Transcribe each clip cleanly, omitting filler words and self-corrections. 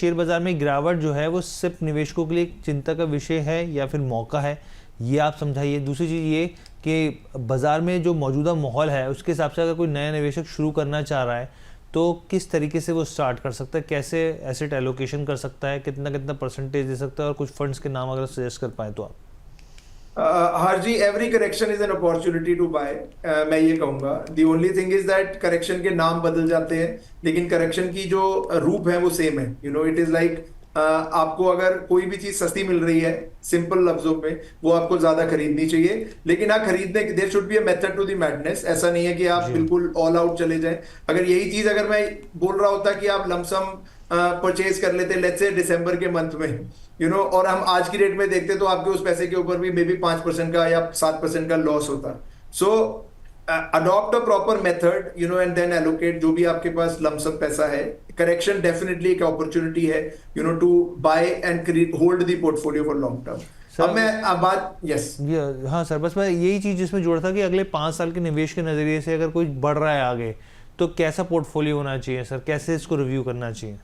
Share बाजार में गिरावट जो है वो सिर्फ निवेशकों के लिए एक चिंता का विषय है या फिर मौका है, ये आप समझाइए। दूसरी चीज़ ये कि बाज़ार में जो मौजूदा माहौल है उसके हिसाब से अगर कोई नया निवेशक शुरू करना चाह रहा है तो किस तरीके से वो स्टार्ट कर सकता है, कैसे एसेट एलोकेशन कर सकता है, कितना कितना परसेंटेज दे सकता है, और कुछ फंड्स के नाम अगर सजेस्ट कर पाए तो आप। हर जी, every correction is an opportunity to buy. मैं ये कहूंगा, the only thing is that correction के नाम बदल जाते हैं लेकिन करेक्शन की जो रूप है वो सेम है। You no, it is like आपको अगर कोई भी चीज सस्ती मिल रही है, सिंपल लफ्जों में, वो आपको ज्यादा खरीदनी चाहिए। लेकिन हाँ, खरीदने there should be a method to the madness. ऐसा नहीं है कि आप बिल्कुल ऑल आउट चले जाएं। अगर यही चीज अगर मैं बोल रहा होता कि आप लमसम परचेज कर लेते लेट्स से दिसंबर के मंथ में, यू नो, और हम आज की डेट में देखते तो आपके उस पैसे के ऊपर भी मे बी 5% का या 7% का लॉस होता। So adopt a proper method, you know, and then allocate जो भी आपके पास लमसम पैसा है। करेक्शन डेफिनेटली एक अपॉर्चुनिटी है, you know, to buy and hold the portfolio for long term. अब मैं बात, यस, हाँ सर, बस मैं यही चीज़ जिसमें जोड़ा था कि अगले 5 साल के निवेश के नज़रिए से अगर कोई बढ़ रहा है आगे तो कैसा पोर्टफोलियो होना चाहिए सर, कैसे इसको रिव्यू करना चाहिए?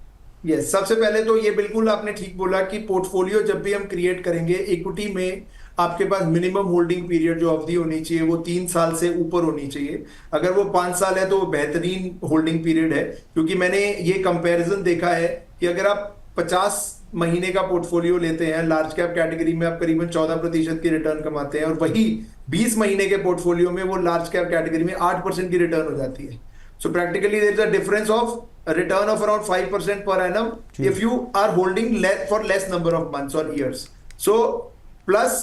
यस, सबसे पहले तो ये बिल्कुल आपने ठीक बोला कि पोर्टफोलियो जब भी हम क्रिएट करेंगे, इक्विटी में आपके पास मिनिमम होल्डिंग पीरियड जो अवधि होनी चाहिए वो 3 साल से ऊपर होनी चाहिए। अगर वो 5 साल है तो वो बेहतरीन होल्डिंग पीरियड है, क्योंकि मैंने ये कंपैरिजन देखा है कि अगर आप 50 महीने का पोर्टफोलियो लेते हैं लार्ज कैप कैटेगरी में, आप करीबन 14% की रिटर्न कमाते हैं, और वही 20 महीने के पोर्टफोलियो में वो लार्ज कैप कैटेगरी में 8% की रिटर्न हो जाती है। So practically there is a difference of a return of around 5% per annum if you are holding for less number of months or years. So plus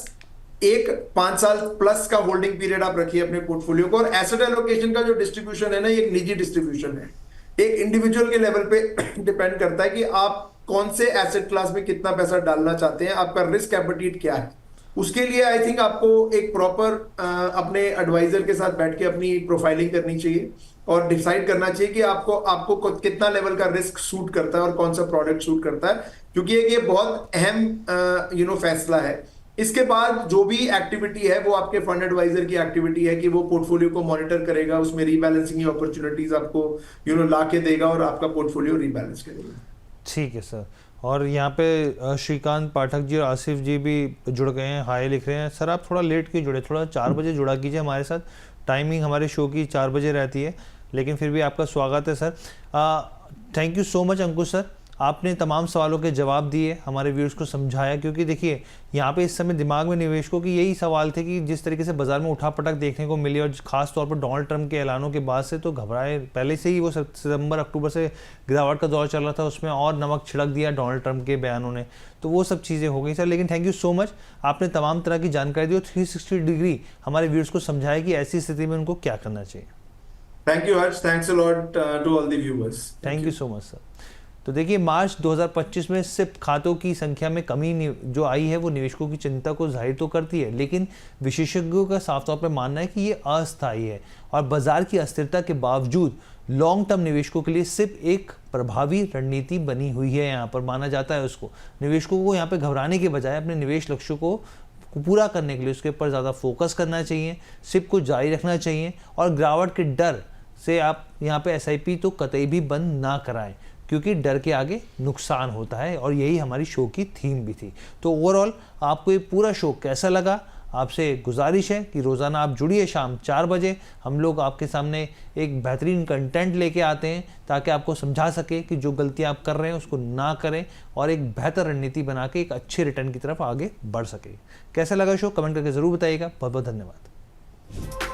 एक 5 साल plus का holding period आप रखिए अपने पोर्टफोलियो को। और एसेट एलोकेशन का जो डिस्ट्रीब्यूशन है ना, ये एक निजी डिस्ट्रीब्यूशन है, एक इंडिविजुअल के लेवल पे डिपेंड करता है कि आप कौन से एसेट क्लास में कितना पैसा डालना चाहते हैं, आपका रिस्क एपेटाइट क्या है। उसके लिए आई थिंक आपको एक प्रॉपर अपने एडवाइजर के साथ बैठ के अपनी प्रोफाइलिंग करनी चाहिए और डिसाइड करना चाहिए कि आपको कितना लेवल का रिस्क सूट करता है और कौन सा प्रोडक्ट सूट करता है, क्योंकि ये बहुत अहम फैसला है। इसके बाद जो भी एक्टिविटी है वो आपके फंड एडवाइजर की एक्टिविटी है कि वो पोर्टफोलियो को मॉनिटर करेगा, उसमें रीबैलेंसिंग की अपॉर्चुनिटीज आपको ला के देगा और आपका पोर्टफोलियो रीबैलेंस करेगा। ठीक है सर। और यहाँ पे श्रीकांत पाठक जी और आसिफ जी भी जुड़ गए हैं, हाय लिख रहे हैं। सर आप थोड़ा लेट क्यों जुड़े, थोड़ा 4 बजे जुड़ा कीजिए हमारे साथ। टाइमिंग हमारे शो की 4 बजे रहती है, लेकिन फिर भी आपका स्वागत है sir. Thank you so much Ankush sir, आपने तमाम सवालों के जवाब दिए, हमारे व्यूअर्स को समझाया। क्योंकि देखिए यहाँ पे इस समय दिमाग में निवेशकों की यही सवाल थे कि जिस तरीके से बाजार में उठापटक देखने को मिली और खास तौर पर डोनाल्ड ट्रंप के ऐलानों के बाद से तो घबराए, पहले से ही वो सितंबर अक्टूबर से गिरावट का दौर चल रहा था, उसमें और नमक छिड़क दिया डोनाल्ड ट्रंप के बयानों ने, तो वो सब चीज़ें हो गई सर। लेकिन थैंक यू सो मच, आपने तमाम तरह की जानकारी दी और 360 डिग्री हमारे व्यूअर्स को समझाया कि ऐसी स्थिति में उनको क्या करना चाहिए। Thank you Harsh, thanks a lot to all the viewers. Thank you so much sir. तो देखिए मार्च 2025 में सिप खातों की संख्या में कमी जो आई है वो निवेशकों की चिंता को जाहिर तो करती है, लेकिन विशेषज्ञों का साफ तौर पर मानना है कि ये अस्थायी है और बाजार की अस्थिरता के बावजूद लॉन्ग टर्म निवेशकों के लिए सिप एक प्रभावी रणनीति बनी हुई है। यहाँ पर माना जाता है उसको, निवेशकों को यहाँ पे घबराने के बजाय अपने निवेश लक्ष्यों को पूरा करने के लिए उसके ऊपर ज़्यादा फोकस करना चाहिए, सिप को जारी रखना चाहिए और गिरावट के डर से आप यहाँ पे SIP तो कतई भी बंद ना कराएं, क्योंकि डर के आगे नुकसान होता है। और यही हमारी शो की थीम भी थी। तो ओवरऑल आपको ये पूरा शो कैसा लगा, आपसे गुजारिश है कि रोज़ाना आप जुड़िए शाम 4 बजे। हम लोग आपके सामने एक बेहतरीन कंटेंट लेके आते हैं ताकि आपको समझा सके कि जो गलतियां आप कर रहे हैं उसको ना करें और एक बेहतर रणनीति बना के एक अच्छे रिटर्न की तरफ आगे बढ़ सके। कैसा लगा शो कमेंट करके ज़रूर बताइएगा। बहुत बहुत धन्यवाद।